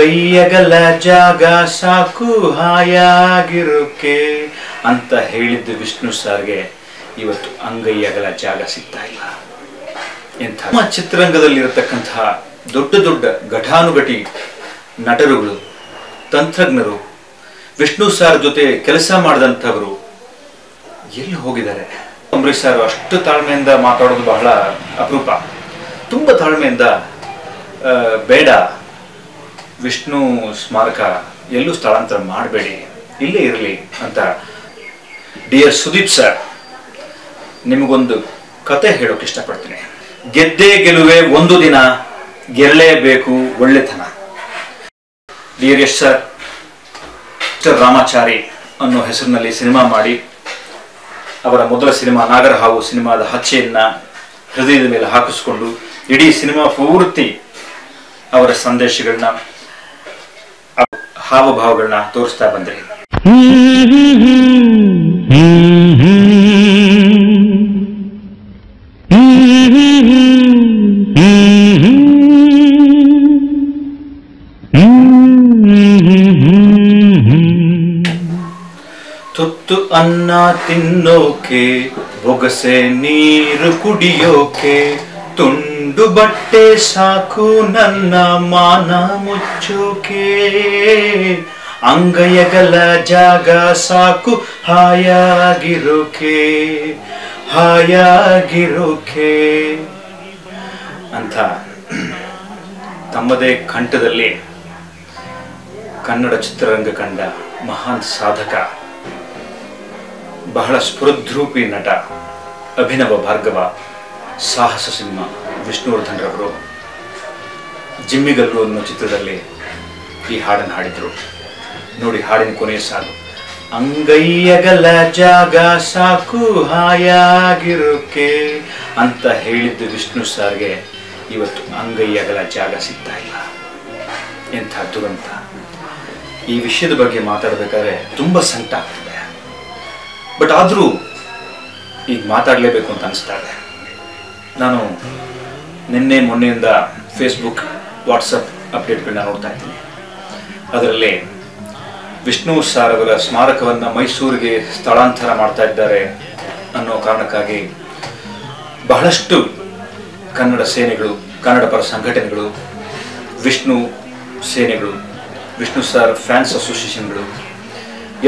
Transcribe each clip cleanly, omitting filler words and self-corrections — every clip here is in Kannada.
ಅಂಗೈಯಗಲ ಜಾಗ ಸಾಕು ಹಾಯಾಗಿರೋಕೆ ಅಂತ ಹೇಳಿದ್ದು ವಿಷ್ಣು ಸರ್ಗೆ ಇವತ್ತು ಅಂಗೈಯಗಲ ಜಾಗ ಸಿಗ್ತಾ ಇಲ್ಲ. ನಮ್ಮ ಚಿತ್ರರಂಗದಲ್ಲಿರತಕ್ಕಂತಹ ದೊಡ್ಡ ದೊಡ್ಡ ಘಟಾನುಘಟಿ ನಟರುಗಳು, ತಂತ್ರಜ್ಞರು, ವಿಷ್ಣು ಸರ್ ಜೊತೆ ಕೆಲಸ ಮಾಡಿದಂಥವರು ಎಲ್ಲಿ ಹೋಗಿದ್ದಾರೆ? ಅಂಬರೀಷ್ ಸರ್ ಅಷ್ಟು ತಾಳ್ಮೆಯಿಂದ ಮಾತಾಡೋದು ಬಹಳ ಅಪರೂಪ. ತುಂಬ ತಾಳ್ಮೆಯಿಂದ ಬೇಡ, ವಿಷ್ಣು ಸ್ಮಾರಕ ಎಲ್ಲೂ ಸ್ಥಳಾಂತರ ಮಾಡಬೇಡಿ, ಇಲ್ಲೇ ಇರಲಿ ಅಂತ. ಡಿಯರ್ ಸುದೀಪ್ ಸರ್, ನಿಮಗೊಂದು ಕತೆ ಹೇಳೋಕೆ ಇಷ್ಟಪಡ್ತೀನಿ. ಗೆದ್ದೇ ಗೆಲುವೆ ಒಂದು ದಿನ, ಗೆಲ್ಲಲೇಬೇಕು ಒಳ್ಳೆತನ. Dear Yash sir, mister Ramachari ಅನ್ನೋ ಹೆಸರಿನಲ್ಲಿ ಸಿನಿಮಾ ಮಾಡಿ ಅವರ ಮೊದಲ ಸಿನಿಮಾ ನಾಗರಹಾವು ಸಿನಿಮಾದ ಹಚ್ಚೆಯನ್ನ ಹೃದಯದ ಮೇಲೆ ಹಾಕಿಸ್ಕೊಂಡು ಇಡೀ ಸಿನಿಮಾ ಪೂರ್ತಿ ಅವರ ಸಂದೇಶಗಳನ್ನ, ಹಾವಭಾವಗಳನ್ನ ತೋರಿಸ್ತಾ ಬಂದ್ರಿ. ತುತ್ತು ಅನ್ನ ತಿನ್ನೋಕೆ, ಬೊಗಸೆ ನೀರು ಕುಡಿಯೋಕೆ, ತುಂಡು ಬಟ್ಟೆ ಸಾಕು ನನ್ನ ಮಾನ ಮುಚ್ಚೋಕೆ, ಅಂಗೈಯಗಲ ಜಾಗ ಸಾಕು ಹಾಯಾಗಿರೋಕೆ ಹಾಯಾಗಿರೋಕೆ ಅಂತ ತಮ್ಮದೇ ಕಂಠದಲ್ಲಿ ಕನ್ನಡ ಚಿತ್ರರಂಗ ಕಂಡ ಮಹಾನ್ ಸಾಧಕ, ಬಹಳ ಸ್ಫುರದ್ರೂಪಿ ನಟ, ಅಭಿನವ ಭಾರ್ಗವ, ಸಾಹಸ ಸಿಂಹ ವಿಷ್ಣುವರ್ಧನ್ ರವರು ಜಿಮ್ಮಿಗಲ್ಲು ಅನ್ನೋ ಚಿತ್ರದಲ್ಲಿ ಈ ಹಾಡನ್ನು ಹಾಡಿದ್ರು. ನೋಡಿ ಹಾಡಿನ ಕೊನೆಯ ಸಾಲು, ಅಂಗೈಯಗಲ ಜಾಗ ಸಾಕು ಹಾಯಾಗಿರೋಕೆ ಅಂತ ಹೇಳಿದ್ದು ವಿಷ್ಣು ಸರ್ಗೆ ಇವತ್ತು ಅಂಗೈಯಗಲ ಜಾಗ ಸಿಗ್ತಾ ಇಲ್ಲ. ಎಂಥ ದುರಂತ. ಈ ವಿಷಯದ ಬಗ್ಗೆ ಮಾತಾಡಬೇಕಾದ್ರೆ ತುಂಬ ಸಂಕಟ ಆಗ್ತದೆ. ಬಟ್ ಆದರೂ ಈಗ ಮಾತಾಡಲೇಬೇಕು ಅಂತ ಅನಿಸ್ತಾ ಇದೆ. ನಾನು ನಿನ್ನೆ ಮೊನ್ನೆಯಿಂದ ಫೇಸ್ಬುಕ್, ವಾಟ್ಸಪ್ ಅಪ್ಡೇಟ್ಗಳನ್ನ ನೋಡ್ತಾ ಇದ್ದೀನಿ. ಅದರಲ್ಲಿ ವಿಷ್ಣು ಸರ್ ಅವರ ಸ್ಮಾರಕವನ್ನು ಮೈಸೂರಿಗೆ ಸ್ಥಳಾಂತರ ಮಾಡ್ತಾ ಇದ್ದಾರೆ ಅನ್ನೋ ಕಾರಣಕ್ಕಾಗಿ ಬಹಳಷ್ಟು ಕನ್ನಡ ಸೇನೆಗಳು, ಕನ್ನಡ ಪರ ಸಂಘಟನೆಗಳು, ವಿಷ್ಣು ಸೇನೆಗಳು, ವಿಷ್ಣು ಸರ್ ಫ್ಯಾನ್ಸ್ ಅಸೋಸಿಯೇಷನ್ಗಳು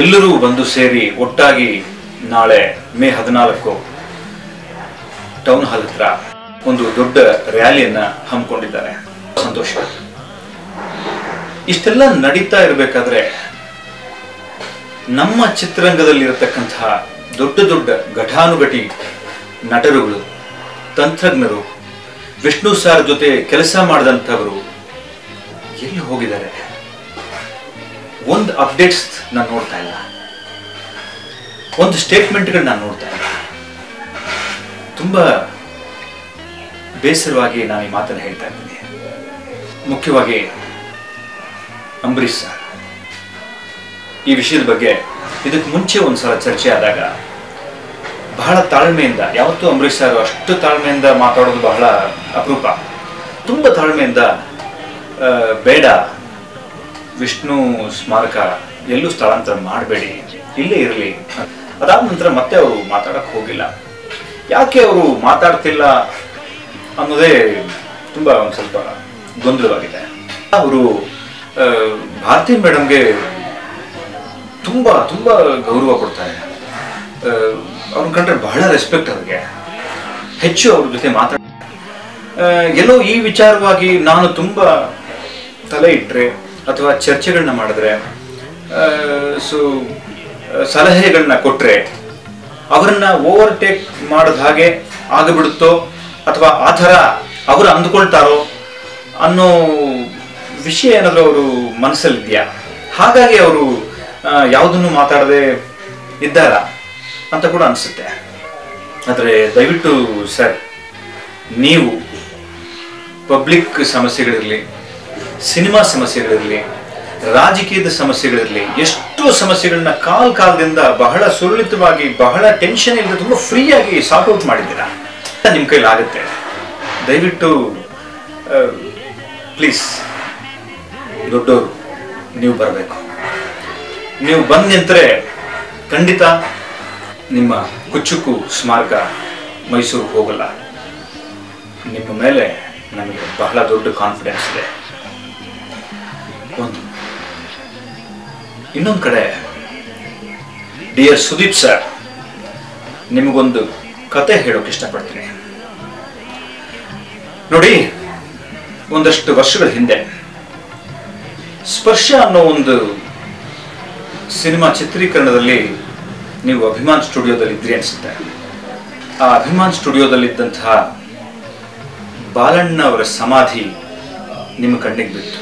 ಎಲ್ಲರೂ ಬಂದು ಸೇರಿ ಒಟ್ಟಾಗಿ ನಾಳೆ ಮೇ 14 ಟೌನ್ ಹಾಲ್ ಹತ್ರ ಒಂದು ದೊಡ್ಡ ರ್ಯಾಲಿಯನ್ನ ಹಮ್ಮಿಕೊಂಡಿದ್ದಾರೆ. ಸಂತೋಷ. ಇಷ್ಟೆಲ್ಲ ನಡೀತಾ ಇರಬೇಕಾದ್ರೆ ನಮ್ಮ ಚಿತ್ರರಂಗದಲ್ಲಿರತಕ್ಕಂತಹ ದೊಡ್ಡ ದೊಡ್ಡ ಘಟಾನುಘಟಿ ನಟರುಗಳು, ತಂತ್ರಜ್ಞರು, ವಿಷ್ಣು ಸರ್ ಜೊತೆ ಕೆಲಸ ಮಾಡಿದಂಥವರು ಎಲ್ಲಿ ಹೋಗಿದ್ದಾರೆ? ಒಂದು ಅಪ್ಡೇಟ್ಸ್ ನಾನು ನೋಡ್ತಾ ಇಲ್ಲ, ಒಂದು ಸ್ಟೇಟ್ಮೆಂಟ್ಗಳು ನಾನು ನೋಡ್ತಾ ಇಲ್ಲ. ತುಂಬ ಬೇಸರವಾಗಿ ನಾನು ಈ ಮಾತನ್ನು ಹೇಳ್ತಾ ಇದ್ದೀನಿ. ಮುಖ್ಯವಾಗಿ ಅಂಬರೀಷ್ ಸರ್ ಈ ವಿಷಯದ ಬಗ್ಗೆ ಇದಕ್ಕೆ ಮುಂಚೆ ಒಂದ್ಸಲ ಚರ್ಚೆ ಆದಾಗ ಬಹಳ ತಾಳ್ಮೆಯಿಂದ, ಯಾವತ್ತೂ ಅಂಬರೀಷ್ ಸರ್ ಅಷ್ಟು ತಾಳ್ಮೆಯಿಂದ ಮಾತಾಡೋದು ಬಹಳ ಅಪರೂಪ. ತುಂಬ ತಾಳ್ಮೆಯಿಂದ ಬೇಡ, ವಿಷ್ಣು ಸ್ಮಾರಕ ಎಲ್ಲೂ ಸ್ಥಳಾಂತರ ಮಾಡಬೇಡಿ, ಇಲ್ಲೇ ಇರಲಿ. ಅದಾದ ನಂತರ ಮತ್ತೆ ಅವರು ಮಾತಾಡಕ್ಕೆ ಹೋಗಿಲ್ಲ. ಯಾಕೆ ಅವರು ಮಾತಾಡ್ತಿಲ್ಲ ಅನ್ನೋದೇ ತುಂಬ ಒಂದು ಸ್ವಲ್ಪ ಗೊಂದಲವಾಗಿದೆ. ಅವರು ಭಾರತಿ ಮೇಡಮ್ಗೆ ತುಂಬ ತುಂಬ ಗೌರವ ಕೊಡ್ತಾರೆ. ಅವ್ರನ್ನ ಕಂಡ್ರೆ ಬಹಳ ರೆಸ್ಪೆಕ್ಟ್ ಅವ್ರಿಗೆ, ಹೆಚ್ಚು ಅವ್ರ ಜೊತೆ ಎಲ್ಲೋ ಈ ವಿಚಾರವಾಗಿ ನಾನು ತುಂಬ ತಲೆ ಇಟ್ಟರೆ ಅಥವಾ ಚರ್ಚೆಗಳನ್ನ ಮಾಡಿದ್ರೆ, ಸಲಹೆಗಳನ್ನ ಕೊಟ್ಟರೆ ಅವರನ್ನ ಓವರ್ಟೇಕ್ ಮಾಡಿದ ಹಾಗೆ ಆಗಿಬಿಡುತ್ತೋ ಅಥವಾ ಆ ಥರ ಅವರು ಅಂದುಕೊಳ್ತಾರೋ ಅನ್ನೋ ವಿಷಯ ಏನಾದರೂ ಅವರು ಮನಸ್ಸಲ್ಲಿದೆಯಾ? ಹಾಗಾಗಿ ಅವರು ಯಾವುದನ್ನು ಮಾತಾಡದೆ ಇದ್ದಾರಾ ಅಂತ ಕೂಡ ಅನಿಸುತ್ತೆ. ಆದರೆ ದಯವಿಟ್ಟು ಸರ್, ನೀವು ಪಬ್ಲಿಕ್ ಸಮಸ್ಯೆಗಳಿರಲಿ, ಸಿನಿಮಾ ಸಮಸ್ಯೆಗಳಿರಲಿ, ರಾಜಕೀಯದ ಸಮಸ್ಯೆಗಳಿರಲಿ, ಎಷ್ಟೋ ಸಮಸ್ಯೆಗಳನ್ನ ಕಾಲದಿಂದ ಬಹಳ ಸುರಳಿತವಾಗಿ, ಬಹಳ ಟೆನ್ಷನ್ ಇಲ್ಲದೆ ತುಂಬ ಫ್ರೀಯಾಗಿ ಸಾರ್ಟ್ ಔಟ್ ಮಾಡಿದ್ದೀರಾ. ನಿಮ್ಮ ಕೈಲಾಗುತ್ತೆ. ದಯವಿಟ್ಟು ಪ್ಲೀಸ್ ದೊಡ್ಡವರು ನೀವು ಬರಬೇಕು. ನೀವು ಬಂದು ನಿಂತರೆ ಖಂಡಿತ ನಿಮ್ಮ ಕುಚ್ಚುಕು ಸ್ಮಾರಕ ಮೈಸೂರಿಗೆ ಹೋಗಲ್ಲ. ನಿಮ್ಮ ಮೇಲೆ ನಮಗೆ ಬಹಳ ದೊಡ್ಡ ಕಾನ್ಫಿಡೆನ್ಸ್ ಇದೆ. ಇನ್ನೊಂದು ಕಡೆ ಡಿಯರ್ ಸುದೀಪ್ ಸರ್, ನಿಮಗೊಂದು ಕತೆ ಹೇಳೋಕೆ ಇಷ್ಟಪಡ್ತೀನಿ. ನೋಡಿ, ಒಂದಷ್ಟು ವರ್ಷಗಳ ಹಿಂದೆ ಸ್ಪರ್ಶ ಅನ್ನೋ ಒಂದು ಸಿನಿಮಾ ಚಿತ್ರೀಕರಣದಲ್ಲಿ ನೀವು ಅಭಿಮಾನ್ ಸ್ಟುಡಿಯೋದಲ್ಲಿ ಇದ್ರಿ ಅನ್ಸುತ್ತೆ. ಆ ಅಭಿಮಾನ್ ಸ್ಟುಡಿಯೋದಲ್ಲಿದ್ದಂತಹ ಬಾಲಣ್ಣ ಅವರ ಸಮಾಧಿ ನಿಮ್ಮ ಕಣ್ಣಿಗೆ ಬಿತ್ತು.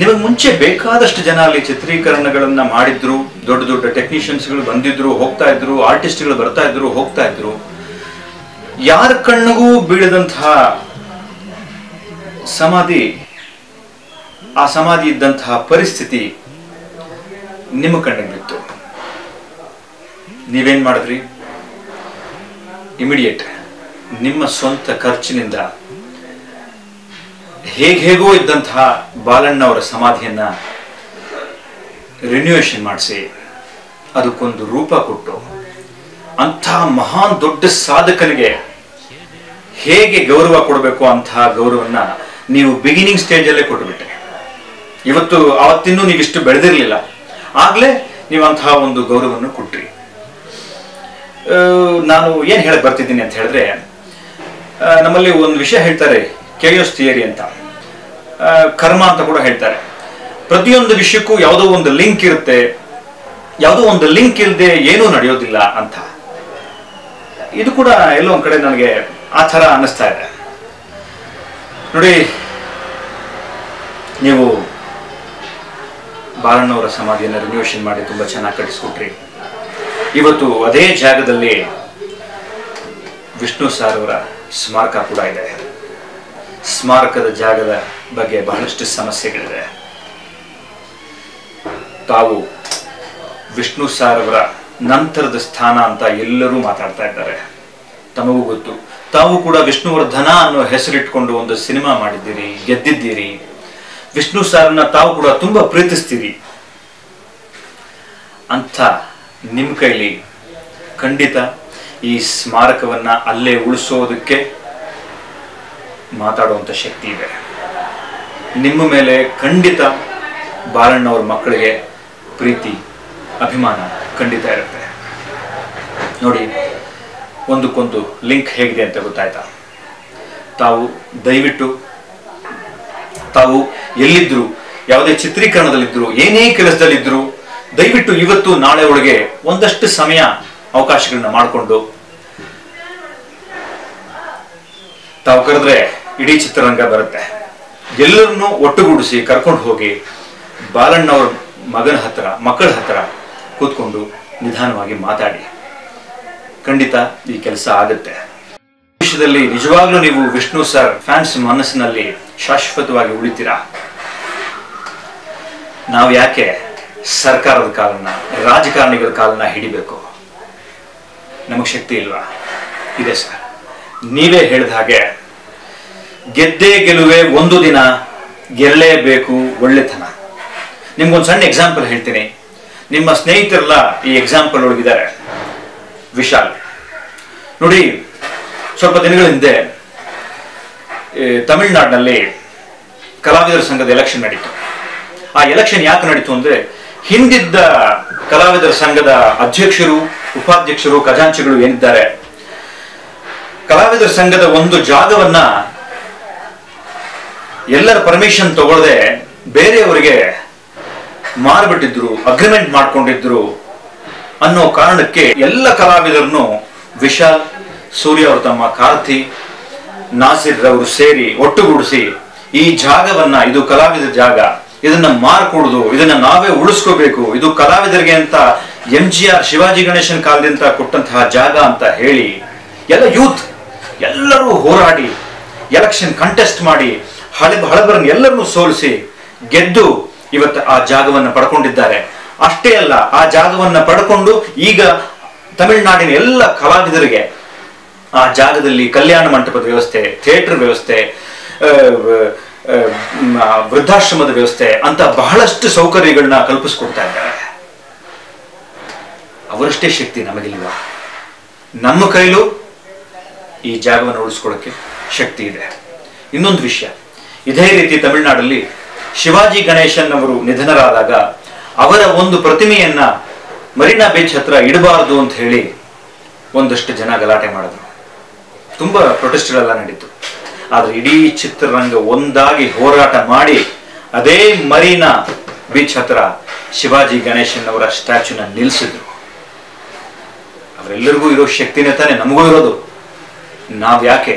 ನಿಮಗೆ ಮುಂಚೆ ಬೇಕಾದಷ್ಟು ಜನ ಅಲ್ಲಿ ಚಿತ್ರೀಕರಣಗಳನ್ನ ಮಾಡಿದ್ರು, ದೊಡ್ಡ ದೊಡ್ಡ ಟೆಕ್ನಿಷಿಯನ್ಸ್ಗಳು ಬಂದಿದ್ರು, ಹೋಗ್ತಾ ಇದ್ರು, ಆರ್ಟಿಸ್ಟ್ಗಳು ಬರ್ತಾ ಇದ್ರು, ಹೋಗ್ತಾ ಇದ್ರು. ಯಾರ ಕಣ್ಣಿಗೂ ಬೀಳದಂತಹ ಸಮಾಧಿ, ಆ ಸಮಾಧಿ ಇದ್ದಂತಹ ಪರಿಸ್ಥಿತಿ ನಿಮ್ಮ ಕಣ್ಣಿಗೆ ಬಿತ್ತು. ನೀವೇನ್ ಮಾಡಿದ್ರಿ? ಇಮಿಡಿಯೇಟ್ ನಿಮ್ಮ ಸ್ವಂತ ಖರ್ಚಿನಿಂದ ಹೇಗೋ ಇದ್ದಂತಹ ಬಾಲಣ್ಣ ಅವರ ಸಮಾಧಿಯನ್ನ ರಿನ್ಯೂವೇಷನ್ ಮಾಡಿಸಿ ಅದಕ್ಕೊಂದು ರೂಪ ಕೊಟ್ಟು, ಅಂತಹ ಮಹಾನ್ ದೊಡ್ಡ ಸಾಧಕನಿಗೆ ಹೇಗೆ ಗೌರವ ಕೊಡಬೇಕು ಅಂತಹ ಗೌರವನ್ನ ನೀವು ಬಿಗಿನಿಂಗ್ ಸ್ಟೇಜ್ ಅಲ್ಲೇ ಕೊಟ್ಟುಬಿಟ್ಟೆ. ಅವತ್ತಿನ್ನೂ ನೀವಿಷ್ಟು ಬೆಳೆದಿರಲಿಲ್ಲ, ಆಗ್ಲೇ ನೀವು ಅಂತಹ ಒಂದು ಗೌರವವನ್ನು ಕೊಟ್ರಿ. ನಾನು ಏನ್ ಹೇಳಕ್ ಬರ್ತಿದ್ದೀನಿ ಅಂತ ಹೇಳಿದ್ರೆ, ನಮ್ಮಲ್ಲಿ ಒಂದು ವಿಷಯ ಹೇಳ್ತಾರೆ, ಕೇಯೋಸ್ ಥಿಯರಿ ಅಂತ, ಕರ್ಮ ಅಂತ ಕೂಡ ಹೇಳ್ತಾರೆ. ಪ್ರತಿಯೊಂದು ವಿಷಯಕ್ಕೂ ಯಾವುದೋ ಒಂದು ಲಿಂಕ್ ಇರುತ್ತೆ, ಯಾವುದೋ ಒಂದು ಲಿಂಕ್ ಇಲ್ಲದೆ ಏನೂ ನಡೆಯೋದಿಲ್ಲ ಅಂತ. ಇದು ಕೂಡ ಎಲ್ಲೋ ಒಂದ್ ಕಡೆ ನನಗೆ ಆ ಥರ ಅನ್ನಿಸ್ತಾ ಇದೆ. ನೋಡಿ, ನೀವು ಬಾಲಣ್ಣವರ ಸಮಾಧಿಯನ್ನು ರಿನ್ಯೂವೇಷನ್ ಮಾಡಿ ತುಂಬಾ ಚೆನ್ನಾಗಿ ಕಟ್ಟಿಸ್ಕೊಟ್ರಿ. ಇವತ್ತು ಅದೇ ಜಾಗದಲ್ಲಿ ವಿಷ್ಣು ಸಾರ್ ಅವರ ಸ್ಮಾರಕ ಕೂಡ ಇದೆ. ಸ್ಮಾರಕದ ಜಾಗದ ಬಗ್ಗೆ ಬಹಳಷ್ಟು ಸಮಸ್ಯೆಗಳಿದೆ. ತಾವು ವಿಷ್ಣು ಸಾರ್ ಅವರ ನಂತರದ ಸ್ಥಾನ ಅಂತ ಎಲ್ಲರೂ ಮಾತಾಡ್ತಾ ಇದ್ದಾರೆ. ತಮಗೂ ಗೊತ್ತು, ತಾವು ಕೂಡ ವಿಷ್ಣುವರ್ಧನ ಅನ್ನೋ ಹೆಸರಿಟ್ಕೊಂಡು ಒಂದು ಸಿನಿಮಾ ಮಾಡಿದ್ದೀರಿ, ಗೆದ್ದಿದ್ದೀರಿ. ವಿಷ್ಣು ಸಾರ್ನ ತಾವು ಕೂಡ ತುಂಬಾ ಪ್ರೀತಿಸ್ತೀರಿ. ಅಂತ ನಿಮ್ಮ ಕೈಲಿ ಖಂಡಿತ ಈ ಸ್ಮಾರಕವನ್ನ ಅಲ್ಲೇ ಉಳಿಸೋದಕ್ಕೆ ಮಾತಾಡುವಂತ ಶಕ್ತಿ ಇದೆ. ನಿಮ್ಮ ಮೇಲೆ ಖಂಡಿತ ಬಾಲಣ್ಣವ್ರ ಮಕ್ಕಳಿಗೆ ಪ್ರೀತಿ, ಅಭಿಮಾನ ಖಂಡಿತ ಇರುತ್ತೆ. ನೋಡಿ, ಒಂದಕ್ಕೊಂದು ಲಿಂಕ್ ಹೇಗಿದೆ ಅಂತ ಗೊತ್ತಾಯ್ತಾ? ದಯವಿಟ್ಟು ತಾವು ಎಲ್ಲಿದ್ರು, ಯಾವುದೇ ಚಿತ್ರೀಕರಣದಲ್ಲಿದ್ರು, ಏನೇ ಕೆಲಸದಲ್ಲಿದ್ರು, ದಯವಿಟ್ಟು ಇವತ್ತು ನಾಳೆ ಒಳಗೆ ಒಂದಷ್ಟು ಸಮಯ ಅವಕಾಶಗಳನ್ನ ಮಾಡಿಕೊಂಡು ತಾವು ಕರೆದ್ರೆ ಇಡೀ ಚಿತ್ರರಂಗ ಬರುತ್ತೆ. ಎಲ್ಲರನ್ನೂ ಒಟ್ಟುಗೂಡಿಸಿ ಕರ್ಕೊಂಡು ಹೋಗಿ ಬಾಲಣ್ಣವ್ರ ಮಕ್ಕಳ ಹತ್ರ ಕೂತ್ಕೊಂಡು ನಿಧಾನವಾಗಿ ಮಾತಾಡಿ. ಖಂಡಿತ ಈ ಕೆಲಸ ಆಗುತ್ತೆ. ವಿಷಯದಲ್ಲಿ ನಿಜವಾಗ್ಲೂ ನೀವು ವಿಷ್ಣು ಸರ್ ಫ್ಯಾನ್ಸ್ ಮನಸ್ಸಿನಲ್ಲಿ ಶಾಶ್ವತವಾಗಿ ಉಳಿತೀರಾ. ನಾವು ಯಾಕೆ ಸರ್ಕಾರದ ಕಾಲನ್ನ, ರಾಜಕಾರಣಿಗಳ ಕಾಲನ್ನ ಹಿಡಿಬೇಕು? ನಮಗೆ ಶಕ್ತಿ ಇಲ್ವಾ? ಇದೆ ಸರ್. ನೀವೇ ಹೇಳಿದ ಹಾಗೆ ಗೆದ್ದೇ ಗೆಲುವೆ ಒಂದು ದಿನ, ಗೆಲ್ಲಲೇಬೇಕು ಒಳ್ಳೆತನ. ನಿಮ್ಗೊಂದು ಸಣ್ಣ ಎಕ್ಸಾಂಪಲ್ ಹೇಳ್ತೀನಿ. ನಿಮ್ಮ ಸ್ನೇಹಿತರೆಲ್ಲ ಈ ಎಕ್ಸಾಂಪಲ್ ಒಳಗಿದ್ದಾರೆ. ವಿಶಾಲ್ ನೋಡಿ, ಸ್ವಲ್ಪ ದಿನಗಳ ಹಿಂದೆ ತಮಿಳುನಾಡಿನಲ್ಲಿ ಕಲಾವಿದರ ಸಂಘದ ಎಲೆಕ್ಷನ್ ನಡೀತು. ಆ ಎಲೆಕ್ಷನ್ ಯಾಕೆ ನಡೀತು ಅಂದ್ರೆ, ಹಿಂದಿದ್ದ ಕಲಾವಿದರ ಸಂಘದ ಅಧ್ಯಕ್ಷರು, ಉಪಾಧ್ಯಕ್ಷರು, ಖಜಾಂಚಿಗಳು ಏನಿದ್ದಾರೆ, ಕಲಾವಿದರ ಸಂಘದ ಒಂದು ಜಾಗವನ್ನ ಎಲ್ಲರ ಪರ್ಮಿಷನ್ ತಗೊಳ್ಳದೆ ಬೇರೆಯವರಿಗೆ ಮಾರ್ಬಿಟ್ಟಿದ್ರು, ಅಗ್ರಿಮೆಂಟ್ ಮಾಡ್ಕೊಂಡಿದ್ರು ಅನ್ನೋ ಕಾರಣಕ್ಕೆ ಎಲ್ಲ ಕಲಾವಿದರನ್ನು ವಿಶಾಲ್, ಸೂರ್ಯ ಅವರು ತಮ್ಮ ಕಾರ್ತಿ, ನಾಸಿರ್ ಅವರು ಸೇರಿ ಒಟ್ಟುಗೂಡಿಸಿ ಈ ಜಾಗವನ್ನ, ಇದು ಕಲಾವಿದರ ಜಾಗ, ಇದನ್ನ ಮಾರ್ಕೊಡುದು, ಇದನ್ನ ನಾವೇ ಉಳಿಸ್ಕೋಬೇಕು, ಇದು ಕಲಾವಿದರಿಗೆ ಅಂತ MGR ಶಿವಾಜಿ ಗಣೇಶನ್ ಕಾಲದಿಂದ ಕೊಟ್ಟಂತಹ ಜಾಗ ಅಂತ ಹೇಳಿ ಎಲ್ಲ ಯೂತ್ ಎಲ್ಲರೂ ಹೋರಾಡಿ ಎಲೆಕ್ಷನ್ ಕಂಟೆಸ್ಟ್ ಮಾಡಿ ಹಳಬರನ್ನು ಎಲ್ಲರನ್ನೂ ಸೋಲಿಸಿ ಗೆದ್ದು ಇವತ್ತು ಆ ಜಾಗವನ್ನು ಪಡ್ಕೊಂಡಿದ್ದಾರೆ. ಅಷ್ಟೇ ಅಲ್ಲ, ಆ ಜಾಗವನ್ನ ಪಡ್ಕೊಂಡು ಈಗ ತಮಿಳುನಾಡಿನ ಎಲ್ಲ ಕಲಾವಿದರಿಗೆ ಆ ಜಾಗದಲ್ಲಿ ಕಲ್ಯಾಣ ಮಂಟಪದ ವ್ಯವಸ್ಥೆ, ಥಿಯೇಟರ್ ವ್ಯವಸ್ಥೆ, ವೃದ್ಧಾಶ್ರಮದ ವ್ಯವಸ್ಥೆ ಅಂತ ಬಹಳಷ್ಟು ಸೌಕರ್ಯಗಳನ್ನ ಕಲ್ಪಿಸ್ಕೊಡ್ತಾ ಇದ್ದಾರೆ. ಅವರಷ್ಟೇ ಶಕ್ತಿ ನಮಗಿಲ್ವಾ? ನಮ್ಮ ಕೈಲೂ ಈ ಜಾಗವನ್ನು ಉಳಿಸ್ಕೊಳ್ಳೋಕ್ಕೆ ಶಕ್ತಿ ಇದೆ. ಇನ್ನೊಂದು ವಿಷಯ, ಇದೇ ರೀತಿ ತಮಿಳುನಾಡಲ್ಲಿ ಶಿವಾಜಿ ಗಣೇಶನ್ ಅವರು ನಿಧನರಾದಾಗ ಅವರ ಒಂದು ಪ್ರತಿಮೆಯನ್ನ ಮರೀನಾ ಬೀಚ್ ಹತ್ರ ಇಡಬಾರದು ಅಂತ ಹೇಳಿ ಒಂದಷ್ಟು ಜನ ಗಲಾಟೆ ಮಾಡಿದ್ರು. ತುಂಬಾ ಪ್ರೊಟೆಸ್ಟ್ಗಳೆಲ್ಲ ನಡೀತು. ಆದ್ರೆ ಇಡೀ ಚಿತ್ರರಂಗ ಒಂದಾಗಿ ಹೋರಾಟ ಮಾಡಿ ಅದೇ ಮರೀನಾ ಬೀಚ್ ಹತ್ರ ಶಿವಾಜಿ ಗಣೇಶನ್ ಅವರ ಸ್ಟ್ಯಾಚ್ಯೂನ ನಿಲ್ಲಿಸಿದ್ರು. ಅವರೆಲ್ಲರಿಗೂ ಇರೋ ಶಕ್ತಿನೇ ತಾನೇ ನಮಗೂ ಇರೋದು. ನಾವ್ ಯಾಕೆ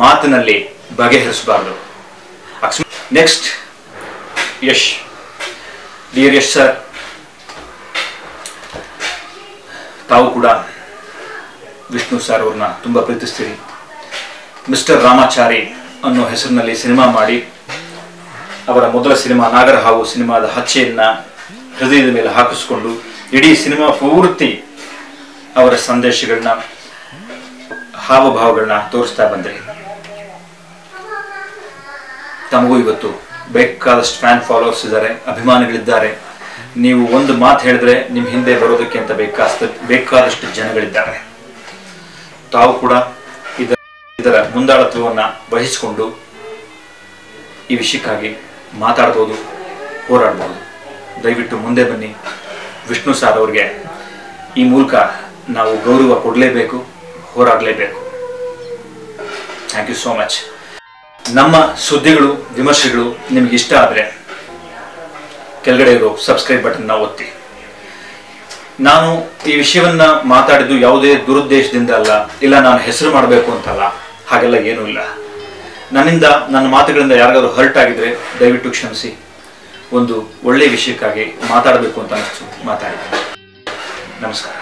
ಮಾತಿನಲ್ಲಿ ಬಗೆಹರಿಸಬಾರ್ದು? Next, Yash, dear Yash sir, ತಾವು ಕೂಡ ವಿಷ್ಣು ಸರ್ ಅವ್ರನ್ನ ತುಂಬಾ ಪ್ರೀತಿಸ್ತೀರಿ. ಮಿಸ್ಟರ್ ರಾಮಾಚಾರಿ ಅನ್ನೋ ಹೆಸರಿನಲ್ಲಿ ಸಿನಿಮಾ ಮಾಡಿ ಅವರ ಮೊದಲ ಸಿನಿಮಾ ನಾಗರಹಾವು ಸಿನಿಮಾದ ಹಚ್ಚೆಯನ್ನ ಹೃದಯದ ಮೇಲೆ ಹಾಕಿಸ್ಕೊಂಡು ಇಡೀ ಸಿನಿಮಾ ಪೂರ್ತಿ ಅವರ ಸಂದೇಶಗಳನ್ನ, ಹಾವಭಾವಗಳನ್ನ ತೋರಿಸ್ತಾ ಬಂದ್ರಿ. ತಮಗೂ ಇವತ್ತು ಬೇಕಾದಷ್ಟು ಫ್ಯಾನ್ ಫಾಲೋವರ್ಸ್ ಇದ್ದಾರೆ, ಅಭಿಮಾನಿಗಳಿದ್ದಾರೆ. ನೀವು ಒಂದು ಮಾತು ಹೇಳಿದ್ರೆ ನಿಮ್ಮ ಹಿಂದೆ ಬರೋದಕ್ಕೆ ಅಂತ ಬೇಕಾದಷ್ಟು ಜನಗಳಿದ್ದಾರೆ. ತಾವು ಕೂಡ ಇದರ ಮುಂದಾಳತ್ವವನ್ನು ವಹಿಸಿಕೊಂಡು ಈ ವಿಷಯಕ್ಕಾಗಿ ಮಾತಾಡ್ಬೋದು, ಹೋರಾಡ್ಬೋದು. ದಯವಿಟ್ಟು ಮುಂದೆ ಬನ್ನಿ. ವಿಷ್ಣು ಸರ್ ಅವರಿಗೆ ಈ ಮೂಲಕ ನಾವು ಗೌರವ ಕೊಡಲೇಬೇಕು, ಹೋರಾಡಲೇಬೇಕು. Thank you so much. ನಮ್ಮ ಸುದ್ದಿಗಳು, ವಿಮರ್ಶೆಗಳು ನಿಮ್ಗೆ ಇಷ್ಟ ಆದರೆ ಕೆಳಗಡೆ ಇರೋ ಸಬ್ಸ್ಕ್ರೈಬ್ ಬಟನ್ನ ಒತ್ತಿ. ನಾನು ಈ ವಿಷಯವನ್ನ ಮಾತಾಡಿದ್ದು ಯಾವುದೇ ದುರುದ್ದೇಶದಿಂದ ಅಲ್ಲ, ಇಲ್ಲ ನಾನು ಹೆಸರು ಮಾಡಬೇಕು ಅಂತಲ್ಲ, ಹಾಗೆಲ್ಲ ಏನೂ ಇಲ್ಲ. ನನ್ನಿಂದ, ನನ್ನ ಮಾತುಗಳಿಂದ ಯಾರಿಗಾದ್ರು ಹರ್ಟ್ ಆಗಿದ್ರೆ ದಯವಿಟ್ಟು ಕ್ಷಮಿಸಿ. ಒಂದು ಒಳ್ಳೆಯ ವಿಷಯಕ್ಕಾಗಿ ಮಾತಾಡಬೇಕು ಅಂತ ಅನಿಸ್ತು, ಮಾತಾಡಿದೆ. ನಮಸ್ಕಾರ.